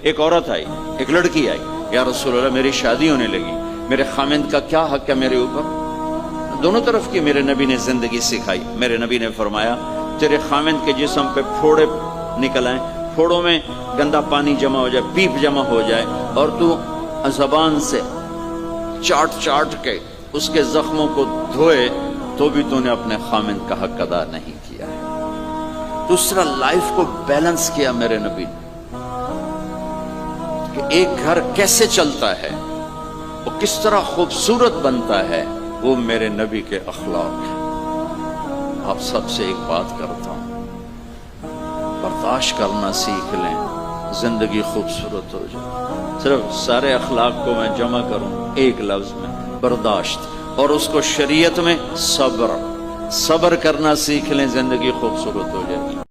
ایک عورت آئی، ایک لڑکی آئی، یا رسول اللہ میری شادی ہونے لگی، میرے خامند کا کیا حق ہے میرے اوپر؟ دونوں طرف کی میرے نبی نے زندگی سکھائی۔ میرے نبی نے فرمایا تیرے خامند کے جسم پہ پھوڑے نکل آئیں، پھوڑوں میں گندا پانی جمع ہو جائے، پیپ جمع ہو جائے، اور تو زبان سے چاٹ چاٹ کے اس کے زخموں کو دھوئے، تو بھی تو نے اپنے خامند کا حق ادا نہیں کیا ہے۔ دوسرا، لائف کو بیلنس کیا میرے نبی نے کہ ایک گھر کیسے چلتا ہے، وہ کس طرح خوبصورت بنتا ہے، وہ میرے نبی کے اخلاق ہیں۔ آپ سب سے ایک بات کرتا ہوں، برداشت کرنا سیکھ لیں، زندگی خوبصورت ہو جائے۔ صرف سارے اخلاق کو میں جمع کروں ایک لفظ میں، برداشت، اور اس کو شریعت میں صبر کرنا سیکھ لیں، زندگی خوبصورت ہو جائے گی۔